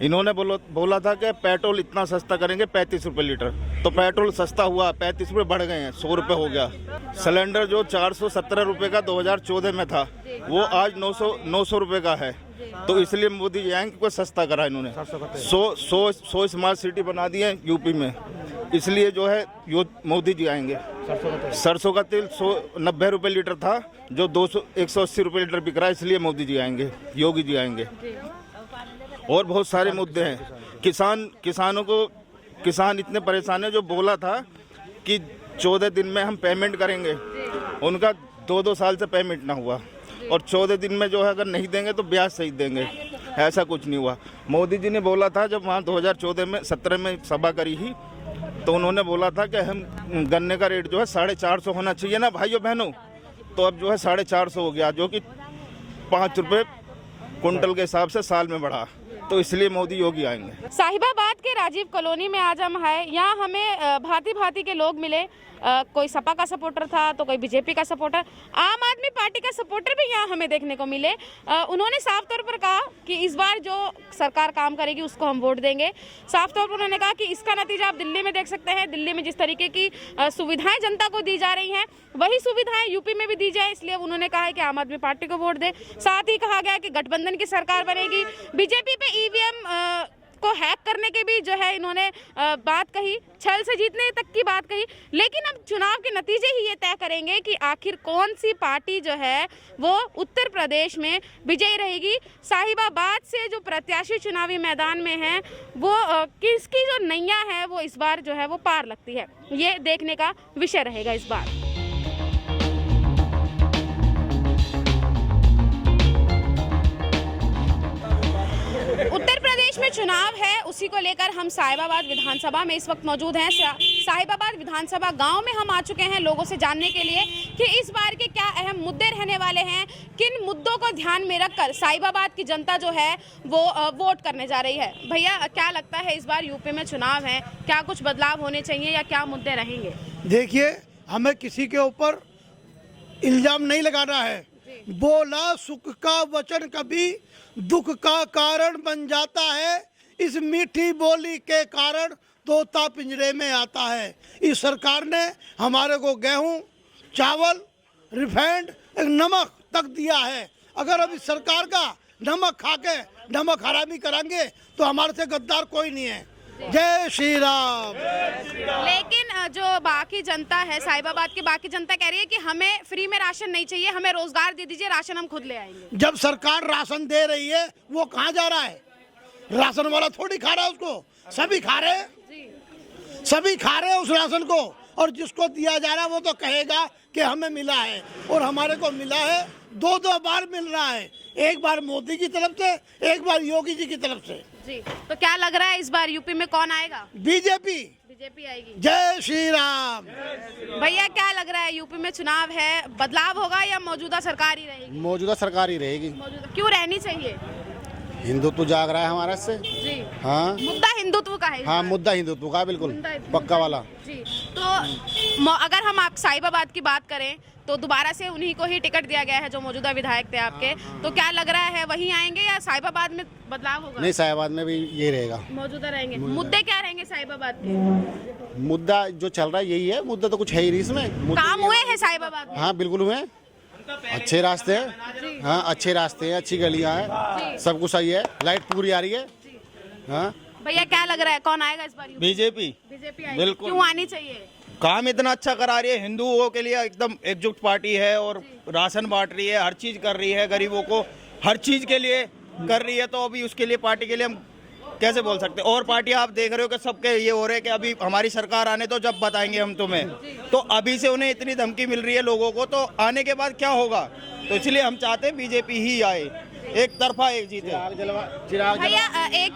इन्होंने बोला था कि पेट्रोल इतना सस्ता करेंगे 35 रुपये लीटर, तो पेट्रोल सस्ता हुआ, 35 रुपये बढ़ गए हैं, 100 रुपये हो गया। सिलेंडर जो 417 रुपये का 2014 में था, वो आज 900 रुपये का है। तो इसलिए मोदी जी आएंगे, कोई सस्ता करा इन्होंने। 100 स्मार्ट सिटी बना दिए हैं यूपी में, इसलिए जो है मोदी जी आएंगे। सरसों का तेल 190 रुपये लीटर था, जो 180 रुपये लीटर बिक रहा है, इसलिए मोदी जी आएंगे, योगी जी आएंगे। और बहुत सारे मुद्दे हैं। किसान इतने परेशान है, जो बोला था कि 14 दिन में हम पेमेंट करेंगे, उनका 2-2 साल से पेमेंट ना हुआ। और 14 दिन में जो है अगर नहीं देंगे तो ब्याज सहित देंगे, ऐसा कुछ नहीं हुआ। मोदी जी ने बोला था जब वहाँ 2017 में सभा करी ही, तो उन्होंने बोला था कि हम गन्ने का रेट जो है 450 होना चाहिए ना भाइयों बहनों, तो अब जो है 450 हो गया, जो कि 5 रुपये कुंटल के हिसाब से साल में बढ़ा। तो इसलिए मोदी योगी आएंगे। साहिबाबाद के राजीव कॉलोनी में आज हम हैं। यहाँ हमें भांति भांति के लोग मिले। कोई सपा का सपोर्टर था तो कोई बीजेपी का सपोर्टर, आम आदमी पार्टी का सपोर्टर भी यहाँ हमें देखने को मिले। उन्होंने साफ तौर पर कहा कि इस बार जो सरकार काम करेगी उसको हम वोट देंगे। साफ तौर पर उन्होंने कहा कि इसका नतीजा आप दिल्ली में देख सकते हैं। दिल्ली में जिस तरीके की सुविधाएं जनता को दी जा रही हैं, वही सुविधाएं यूपी में भी दी जाए, इसलिए उन्होंने कहा है कि आम आदमी पार्टी को वोट दे। साथ ही कहा गया कि गठबंधन की सरकार बनेगी। बीजेपी पे ईवीएम को हैक करने के भी जो है इन्होंने बात कही, छल से जीतने तक की बात कही। लेकिन अब चुनाव के नतीजे ही ये तय करेंगे कि आखिर कौन सी पार्टी जो है वो उत्तर प्रदेश में विजयी रहेगी। साहिबाबाद से जो प्रत्याशी चुनावी मैदान में हैं, वो किसकी जो नैया है वो इस बार जो है वो पार लगती है, ये देखने का विषय रहेगा इस बार। उत्तर प्रदेश में चुनाव है, उसी को लेकर हम साहिबाबाद विधानसभा में इस वक्त मौजूद हैं। साहिबाबाद विधानसभा गांव में हम आ चुके हैं लोगों से जानने के लिए कि इस बार के क्या अहम मुद्दे रहने वाले हैं, किन मुद्दों को ध्यान में रखकर साहिबाबाद की जनता जो है वो वोट करने जा रही है। भैया, क्या लगता है इस बार यूपी में चुनाव है, क्या कुछ बदलाव होने चाहिए या क्या मुद्दे रहेंगे? देखिए, हमें किसी के ऊपर इल्जाम नहीं लगाना है। बोला सुख का वचन कभी दुख का कारण बन जाता है, इस मीठी बोली के कारण तोता पिंजरे में आता है। इस सरकार ने हमारे को गेहूं, चावल, रिफाइंड, नमक तक दिया है। अगर अब इस सरकार का नमक खा के नमक हरामी कराएंगे तो हमारे से गद्दार कोई नहीं है। जय श्री राम। लेकिन जो बाकी जनता है, साहिबाबाद की बाकी जनता कह रही है कि हमें फ्री में राशन नहीं चाहिए, हमें रोजगार दे दीजिए, राशन हम खुद ले आएंगे। जब सरकार राशन दे रही है वो कहाँ जा रहा है? राशन वाला थोड़ी खा रहा है उसको, सभी खा रहे हैं, सभी खा रहे हैं उस राशन को। और जिसको दिया जा रहा है वो तो कहेगा कि हमें मिला है, और हमारे को मिला है 2-2 बार मिल रहा है। एक बार मोदी की तरफ से, एक बार योगी जी की तरफ से। जी, तो क्या लग रहा है इस बार यूपी में कौन आएगा? बीजेपी आएगी। जय श्री राम। भैया, क्या लग रहा है यूपी में चुनाव है, बदलाव होगा या मौजूदा सरकार ही रहेगी? मौजूदा सरकार ही रहेगी। क्यों रहनी चाहिए? हिंदुत्व जाग रहा है हमारे से। जी हाँ, मुद्दा हिंदुत्व का है। हाँ, मुद्दा हिंदुत्व का बिल्कुल पक्का वाला। जी, तो अगर हम आप साहिबाबाद की बात करें तो दोबारा से उन्हीं को ही टिकट दिया गया है जो मौजूदा विधायक थे आपके। तो क्या लग रहा है वहीं आएंगे या साहिबाबाद में बदलाव होगा? नहीं, साहिबाबाद में भी ये रहेगा, मौजूदा रहेंगे। मुद्दे क्या रहेंगे साहिबाबाद के? मुद्दा जो चल रहा है यही है, मुद्दा तो कुछ है ही नहीं इसमें। काम हुए हैं साहिबाबाद में? हाँ बिल्कुल हुए, अच्छे रास्ते हैं, हाँ अच्छे रास्ते हैं, अच्छी गलियां हैं, सब कुछ सही है, लाइट पूरी आ रही है। हाँ भैया क्या लग रहा है कौन आएगा इस बार? बीजेपी। बीजेपी आएगी। बिल्कुल। क्यों आनी चाहिए? काम इतना अच्छा करा रही है, हिंदुओं के लिए एकदम एकजुट पार्टी है और राशन बांट रही है, हर चीज कर रही है, गरीबों को हर चीज के लिए कर रही है। तो अभी उसके लिए पार्टी के लिए हम कैसे बोल सकते हैं? और पार्टी आप देख रहे हो कि सबके ये हो रहे हैं कि अभी हमारी सरकार आने तो जब बताएंगे हम तुम्हें। तो अभी से उन्हें इतनी धमकी मिल रही है लोगों को, तो आने के बाद क्या होगा? तो इसलिए हम चाहते हैं बीजेपी ही आए, एक तरफा एक जीत है। भैया एक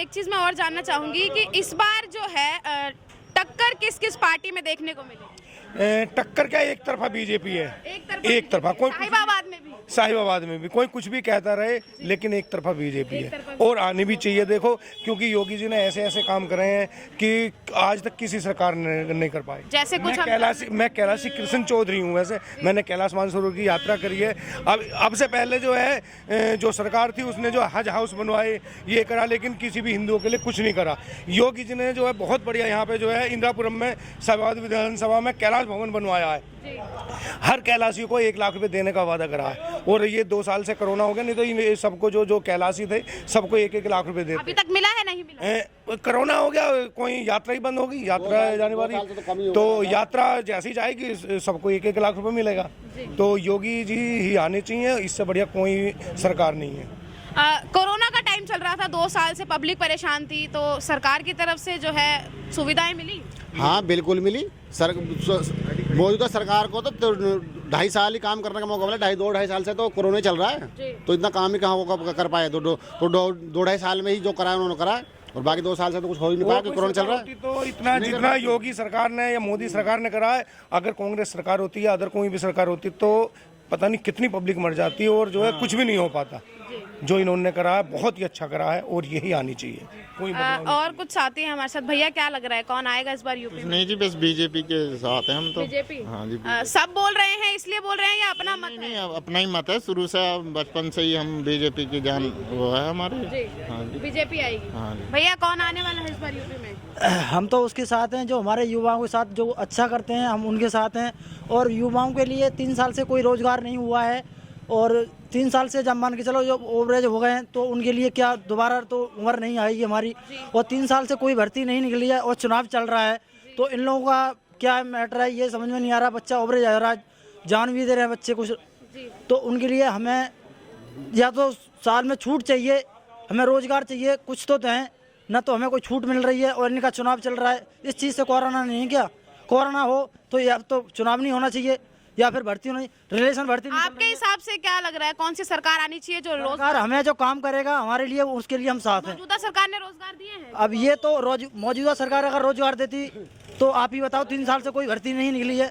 चीज मैं और जानना चाहूंगी कि इस बार जो है टक्कर किस किस पार्टी में देखने को मिली? टक्कर क्या, एक तरफा बीजेपी है, एक तरफा। कोई साहिबाबाद में भी कोई कुछ भी कहता रहे, लेकिन एक तरफा बीजेपी है और आनी भी चाहिए। देखो क्योंकि योगी जी ने ऐसे ऐसे काम करे हैं कि आज तक किसी सरकार ने नहीं कर पाई। जैसे कुछ मैं कैलाशी कृष्ण चौधरी हूँ, वैसे मैंने कैलाश मानसरोवर की यात्रा करी है। अब से पहले जो है जो सरकार थी उसने जो हज हाउस बनवाए ये करा, लेकिन किसी भी हिंदुओं के लिए कुछ नहीं करा। योगी जी ने जो है बहुत बढ़िया यहाँ पे जो है इंदिरापुरम में साहिबाबाद विधानसभा में कैलाश भवन बनवाया है। हर कैलाशी को 1 लाख रुपए देने का वादा करा है और ये 2 साल से कोरोना हो गया, नहीं तो ये सबको जो कैलाशी थे सबको 1-1 लाख रुपए देते। अभी तक मिला है? नहीं मिला। कोरोना हो गया, कोई यात्रा ही बंद होगी, यात्रा जाने वाली तो यात्रा जैसी जाएगी सबको 1-1 लाख रुपए मिलेगा। तो योगी जी ही आने चाहिए, इससे बढ़िया कोई सरकार नहीं है। कोरोना का टाइम चल रहा था, 2 साल से पब्लिक परेशान थी, तो सरकार की तरफ से जो है सुविधाएं मिली? हाँ बिल्कुल मिली। मौजूदा सरकार को तो 2.5 साल ही काम करने का मौका मिला, 2.5 साल से तो कोरोना चल रहा है, तो इतना काम ही कहाँ कर पाए? तो 2.5 साल में ही जो करा उन्होंने करा, और बाकी 2 साल से तो कुछ हो ही नहीं पाया कि कोरोना चल रहा है। तो इतना जितना योगी सरकार ने या मोदी सरकार ने करा है, अगर कांग्रेस सरकार होती या अदर कोई भी सरकार होती तो पता नहीं कितनी पब्लिक मर जाती है और जो है कुछ भी नहीं हो पाता। जो इन्होंने करा है बहुत ही अच्छा करा है और यही आनी चाहिए। कोई और कुछ साथी हैं हमारे साथ। भैया क्या लग रहा है कौन आएगा इस बार यूपी में? नहीं जी, बस बीजेपी के साथ हैं हम तो। बीजेपी? हाँ जी। सब बोल रहे हैं इसलिए बोल रहे हैं या अपना मत? नहीं, अपना ही मत है, शुरू से बचपन से ही हम बीजेपी की जान वो है हमारे। हाँ जी, बीजेपी आएगी। हाँ जी। भैया कौन आने वाला है इस बार यूपी में? हम तो उसके साथ हैं जो हमारे युवाओं के साथ जो अच्छा करते हैं, हम उनके साथ हैं। और युवाओं के लिए 3 साल से कोई रोजगार नहीं हुआ है और 3 साल से जब मान के चलो जो ओवरेज हो गए हैं तो उनके लिए क्या दोबारा तो उम्र नहीं आएगी हमारी, और 3 साल से कोई भर्ती नहीं निकली है और चुनाव चल रहा है, तो इन लोगों का क्या मैटर है ये समझ में नहीं आ रहा। बच्चा ओवरेज आ रहा है, जान भी दे रहे हैं बच्चे कुछ, तो उनके लिए हमें या तो साल में छूट चाहिए, हमें रोजगार चाहिए, कुछ तो दें, न तो हमें कोई छूट मिल रही है और इनका चुनाव चल रहा है। इस चीज़ से कोरोना नहीं है क्या? कोरोना हो तो या तो चुनाव नहीं होना चाहिए या फिर भर्ती होनी, रिलेशन भर्ती। आपके हिसाब से क्या लग रहा है कौन सी सरकार आनी चाहिए जो रोजगार हमें जो काम करेगा हमारे लिए उसके लिए हम साथ हैं। मौजूदा सरकार ने रोजगार दिए हैं? अब ये तो मौजूदा सरकार अगर रोजगार देती तो आप ही बताओ 3 साल से कोई भर्ती नहीं निकली है,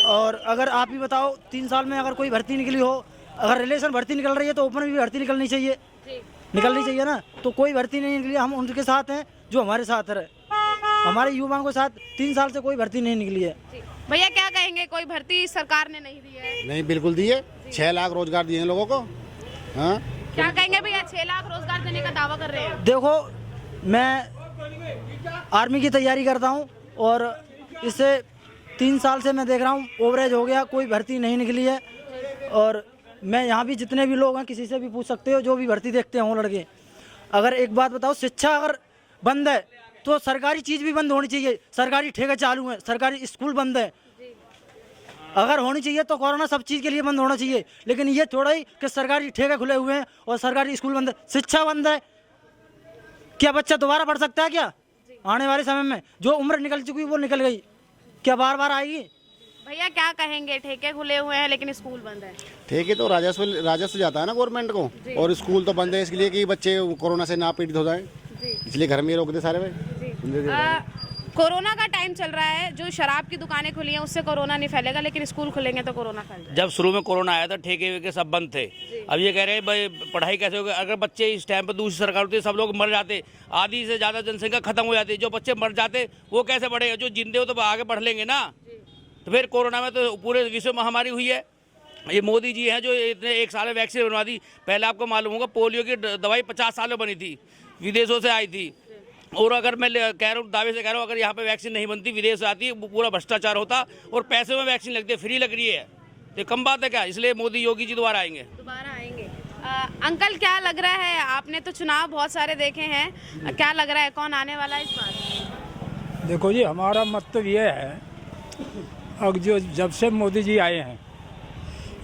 और अगर आप ही बताओ 3 साल में अगर कोई भर्ती निकली हो, अगर रिलेशन भर्ती निकल रही है तो ओपन भी भर्ती निकलनी चाहिए ना, तो कोई भर्ती नहीं निकली। हम उनके साथ हैं जो हमारे साथ रहे, हमारे युवाओं के साथ 3 साल से कोई भर्ती नहीं निकली है। भैया क्या कहेंगे, कोई भर्ती सरकार ने नहीं दी है? नहीं बिल्कुल दी है, 6 लाख रोजगार दिए हैं लोगों को। हाँ क्या कहेंगे भैया, 6 लाख रोजगार देने का दावा कर रहे हैं? देखो मैं आर्मी की तैयारी करता हूँ और इससे 3 साल से मैं देख रहा हूँ ओवरेज हो गया, कोई भर्ती नहीं निकली है। और मैं यहाँ भी जितने भी लोग हैं किसी से भी पूछ सकते हो जो भी भर्ती देखते हों लड़के, अगर एक बात बताओ, शिक्षा अगर बंद है तो सरकारी चीज़ भी बंद होनी चाहिए। सरकारी ठेके चालू हैं, सरकारी स्कूल बंद है, अगर होनी चाहिए तो कोरोना सब चीज़ के लिए बंद होना चाहिए, लेकिन ये थोड़ा ही कि सरकारी ठेके खुले हुए हैं और सरकारी स्कूल बंद है, शिक्षा बंद है। क्या बच्चा दोबारा पढ़ सकता है क्या आने वाले समय में? जो उम्र निकल चुकी वो निकल गई, क्या बार बार आएगी? भैया क्या कहेंगे, ठेके खुले हुए हैं लेकिन स्कूल बंद है? ठेके तो राजस्व जाता है ना गवर्नमेंट को, और स्कूल तो बंद है इसलिए कि बच्चे कोरोना से ना पीड़ित हो जाए, इसलिए घर में रोक दे सारे भाई। कोरोना का टाइम चल रहा है, जो शराब की दुकानें खुली हैं उससे कोरोना नहीं फैलेगा, लेकिन स्कूल खुलेंगे तो कोरोना फैलेगा। जब शुरू में कोरोना आया था ठेके वेके सब बंद थे, अब ये कह रहे हैं भाई पढ़ाई कैसे होगी? अगर बच्चे इस टाइम पर दूसरी सरकार होती सब लोग मर जाते, आधी से ज़्यादा जनसंख्या खत्म हो जाती, जो बच्चे मर जाते वो कैसे पढ़ेगा? जो जिंदे हो तो आगे पढ़ लेंगे ना, तो फिर कोरोना में तो पूरे विश्व महामारी हुई है। ये मोदी जी हैं जो इतने 1 साल में वैक्सीन बनवा दी। पहले आपको मालूम होगा पोलियो की दवाई 50 साल में बनी थी, विदेशों से आई थी। और अगर मैं कह रहा हूँ, दावे से कह रहा हूँ, अगर यहाँ पे वैक्सीन नहीं बनती, विदेश से आती, वो पूरा भ्रष्टाचार होता और पैसे में वैक्सीन लगती है, फ्री लग रही है। तो कम बात है क्या? इसलिए मोदी योगी जी दोबारा आएंगे। अंकल क्या लग रहा है, आपने तो चुनाव बहुत सारे देखे हैं, क्या लग रहा है कौन आने वाला है इस बार? देखो जी, हमारा मत तो ये है, अब जो जब से मोदी जी आए हैं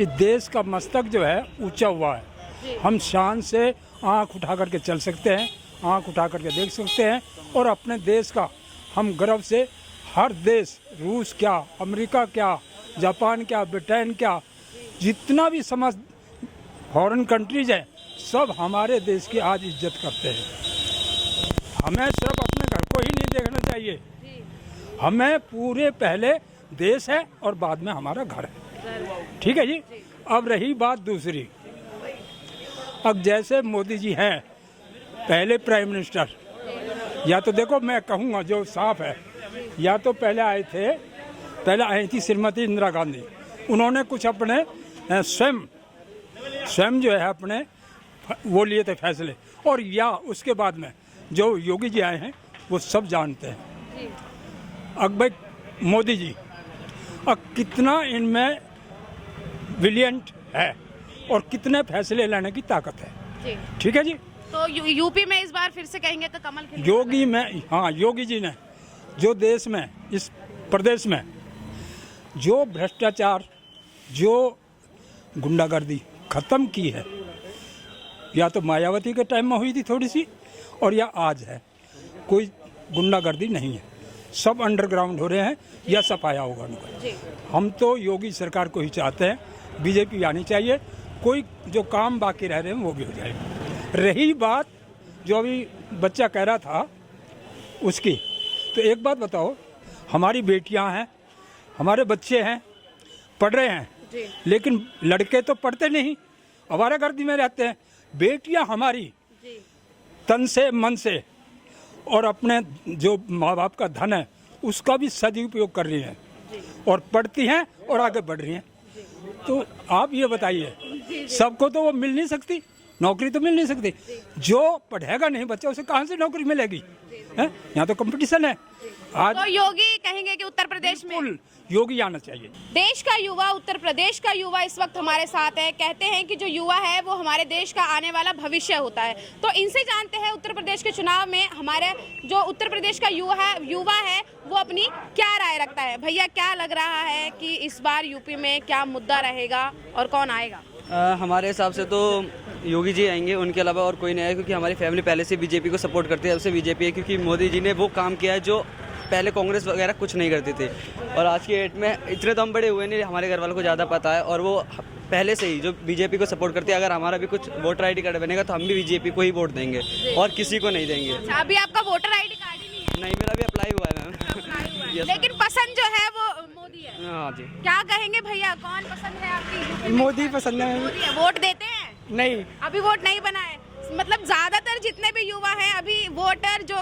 इस देश का मस्तक जो है ऊंचा हुआ है। हम शान से आंख उठा करके चल सकते हैं, आंख उठा करके देख सकते हैं और अपने देश का हम गर्व से हर देश, रूस क्या, अमेरिका क्या, जापान क्या, ब्रिटेन क्या, जितना भी समझ फॉरेन कंट्रीज हैं, सब हमारे देश की आज इज्जत करते हैं। हमें सिर्फ अपने घर को ही नहीं देखना चाहिए, हमें पूरे पहले देश है और बाद में हमारा घर है। ठीक है जी। अब रही बात दूसरी, अब जैसे मोदी जी हैं पहले प्राइम मिनिस्टर, या तो देखो मैं कहूँगा जो साफ है, या तो पहले आई थी श्रीमती इंदिरा गांधी, उन्होंने कुछ अपने स्वयं जो है अपने वो लिए थे फैसले, और या उसके बाद में जो योगी जी आए हैं वो सब जानते हैं। अब भाई मोदी जी अब कितना इनमें ब्रिलियंट है और कितने फैसले लेने की ताकत है। ठीक है जी। तो यूपी में इस बार फिर से कहेंगे तो कमल खिलेगा? योगी जी ने जो देश में, इस प्रदेश में जो भ्रष्टाचार, जो गुंडागर्दी खत्म की है, या तो मायावती के टाइम में हुई थी थोड़ी सी, और या आज है, कोई गुंडागर्दी नहीं है, सब अंडरग्राउंड हो रहे हैं या सफाया होगा उनका। हम तो योगी सरकार को ही चाहते हैं, बीजेपी आनी चाहिए, कोई जो काम बाकी रह रहे हैं वो भी हो जाए। रही बात जो अभी बच्चा कह रहा था उसकी, तो एक बात बताओ, हमारी बेटियां हैं, हमारे बच्चे हैं, पढ़ रहे हैं, लेकिन लड़के तो पढ़ते नहीं, आवारागर्दी में रहते हैं। बेटियां हमारी तन से मन से और अपने जो माँ बाप का धन है उसका भी सदुपयोग कर रही हैं और पढ़ती हैं और आगे बढ़ रही हैं। तो आप ये बताइए, सबको तो वो मिल नहीं सकती, नौकरी तो मिल नहीं सकती। जो पढ़ेगा नहीं बच्चा उसे कहाँ से नौकरी मिलेगी? यहाँ तो कंपटीशन है। आज तो योगी कहेंगे कि उत्तर प्रदेश में योगी आना चाहिए। देश का युवा, उत्तर प्रदेश का युवा इस वक्त हमारे साथ है। कहते हैं कि जो युवा है वो हमारे देश का आने वाला भविष्य होता है। तो इनसे जानते हैं उत्तर प्रदेश के चुनाव में हमारे जो उत्तर प्रदेश का युवा है वो अपनी क्या राय रखता है। भैया क्या लग रहा है कि इस बार यूपी में क्या मुद्दा रहेगा और कौन आएगा? हमारे हिसाब से तो योगी जी आएंगे, उनके अलावा और कोई नहीं आएगा, क्योंकि हमारी फैमिली पहले से बीजेपी को सपोर्ट करती है। अब से बीजेपी है क्योंकि मोदी जी ने वो काम किया है जो पहले कांग्रेस वगैरह कुछ नहीं करती थी। और आज की डेट में इतने तो हम बड़े हुए नहीं, हमारे घर वालों को ज़्यादा पता है, और वो पहले से ही जो बीजेपी को सपोर्ट करती है। अगर हमारा भी कुछ वोटर ID कार्ड बनेगा तो हम भी बीजेपी को ही वोट देंगे और किसी को नहीं देंगे। अभी आपका वोटर ID कार्ड ही नहीं है? नहीं, मेरा भी अप्लाई हुआ है मैम। लेकिन पसंद जो है वो मोदी है। हाँ जी। क्या कहेंगे भैया, कौन पसंद है आपकी? मोदी पसंद है। वोट देते हैं? नहीं, अभी वोट नहीं बना है। मतलब ज्यादातर जितने भी युवा हैं अभी वोटर जो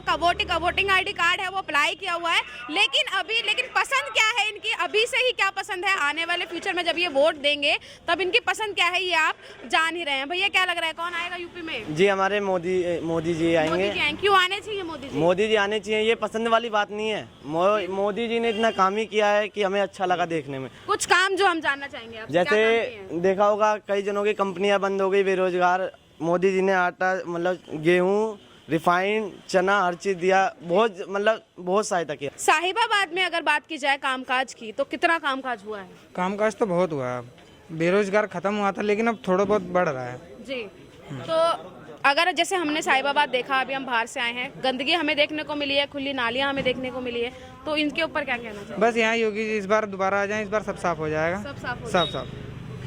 वोटिंग ID कार्ड है वो अप्लाई किया हुआ है, लेकिन पसंद क्या है इनकी, अभी से ही क्या पसंद है, आने वाले फ्यूचर में जब ये वोट देंगे तब इनकी पसंद क्या है ये आप जान ही रहे हैं। भैया क्या लग रहा है कौन आएगा यूपी में? जी हमारे मोदी जी आएंगे। क्यों आने चाहिए मोदी जी? मोदी जी आने चाहिए, ये पसंद वाली बात नहीं है। मोदी जी ने इतना काम ही किया है कि हमें अच्छा लगा देखने में। कुछ काम जो हम जानना चाहेंगे आपसे, जैसे देखा होगा कई जनों की कंपनियां बंद हो गई, बेरोजगार। मोदी जी ने आटा, मतलब गेहूँ, रिफाइंड, चना, हर चीज दिया, बहुत सहायता किया। साहिबाबाद में अगर बात की जाए कामकाज की तो कितना कामकाज हुआ है? कामकाज तो बहुत हुआ है, बेरोजगार खत्म हुआ था लेकिन अब थोड़ा बहुत बढ़ रहा है जी। तो अगर जैसे हमने साहिबाबाद देखा, अभी हम बाहर से आए हैं, गंदगी हमें देखने को मिली है, खुली नालियां हमें देखने को मिली है, तो इनके ऊपर क्या कहना चाहिए? बस यहाँ योगी जी इस बार दोबारा आ जाए, इस बार सब साफ हो जाएगा। सब साफ।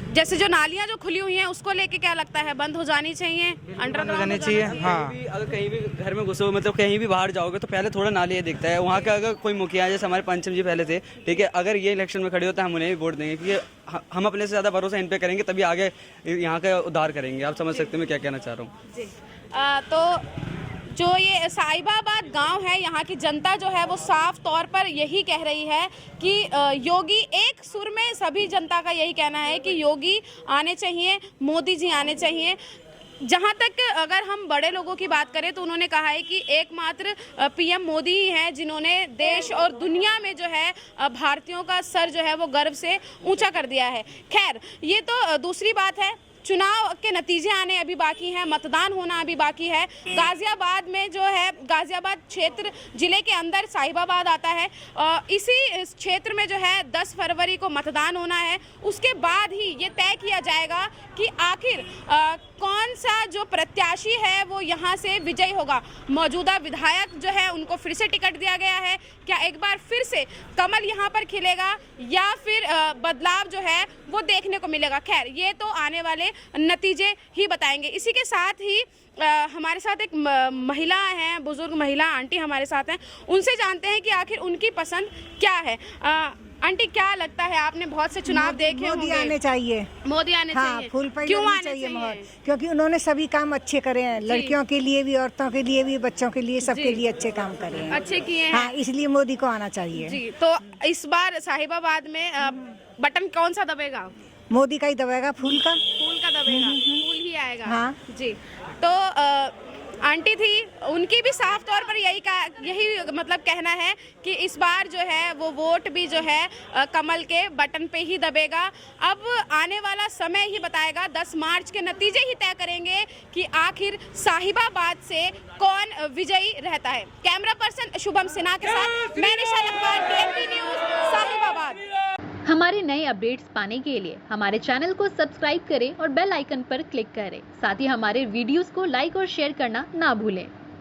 जैसे जो नालियां जो खुली हुई हैं उसको लेके क्या लगता है, बंद हो जानी चाहिए, बंद हो जानी चाहिए? हाँ। अगर कहीं भी घर में घुसो, मतलब कहीं भी बाहर जाओगे तो पहले थोड़ा नाली दिखता है। वहाँ का अगर कोई मुखिया, जैसे हमारे पंचम जी पहले थे, ठीक है, अगर ये इलेक्शन में खड़े होते हैं हम उन्हें भी वोट देंगे, क्योंकि हम अपने से ज़्यादा भरोसा इन पे करेंगे, तभी आगे यहाँ का उद्धार करेंगे। आप समझ सकते हैं मैं क्या कहना चाह रहा हूँ। तो जो ये साहिबाबाद गांव है, यहाँ की जनता जो है वो साफ तौर पर यही कह रही है कि योगी, एक सुर में सभी जनता का यही कहना है कि योगी आने चाहिए, मोदी जी आने चाहिए। जहाँ तक अगर हम बड़े लोगों की बात करें तो उन्होंने कहा है कि एकमात्र पीएम मोदी ही हैं जिन्होंने देश और दुनिया में जो है भारतीयों का सर जो है वो गर्व से ऊंचा कर दिया है। खैर, ये तो दूसरी बात है। चुनाव के नतीजे आने अभी बाकी हैं, मतदान होना अभी बाकी है। गाजियाबाद में जो है, गाजियाबाद क्षेत्र जिले के अंदर साहिबाबाद आता है, इसी क्षेत्र में जो है 10 फरवरी को मतदान होना है। उसके बाद ही ये तय किया जाएगा कि आखिर कौन सा जो प्रत्याशी है वो यहाँ से विजयी होगा। मौजूदा विधायक जो है उनको फिर से टिकट दिया गया है, क्या एक बार फिर से कमल यहाँ पर खिलेगा या फिर बदलाव जो है वो देखने को मिलेगा। खैर, ये तो आने वाले नतीजे ही बताएंगे। इसी के साथ ही हमारे साथ एक महिला हैं, बुजुर्ग महिला आंटी हमारे साथ हैं, उनसे जानते हैं कि आखिर उनकी पसंद क्या है। आंटी, क्या लगता है, आपने बहुत से चुनाव देखे होंगे। मोदी आने चाहिए, मोदी आने चाहिए। फुल पैड क्यों आने चाहिए? क्योंकि उन्होंने सभी काम अच्छे करे हैं, लड़कियों के लिए भी, औरतों के लिए भी, बच्चों के लिए, सबके लिए अच्छे काम करे हैं, अच्छे किए हैं। हाँ, इसलिए मोदी को आना चाहिए जी। तो इस बार साहिबाबाद में बटन कौन सा दबेगा? मोदी का ही दबेगा, फूल का दबेगा, फूल ही आएगा। हाँ जी। तो आंटी थी, उनकी भी साफ तौर पर यही मतलब कहना है कि इस बार जो है वो वोट भी जो है कमल के बटन पे ही दबेगा। अब आने वाला समय ही बताएगा, 10 मार्च के नतीजे ही तय करेंगे कि आखिर साहिबाबाद से कौन विजयी रहता है। कैमरा पर्सन शुभम सिन्हा के साथ मैं निशा लखवाल, TNB न्यूज़, साहिबाबाद। हमारे नए अपडेट्स पाने के लिए हमारे चैनल को सब्सक्राइब करें और बेल आइकन पर क्लिक करें। साथ ही हमारे वीडियोस को लाइक और शेयर करना ना भूलें।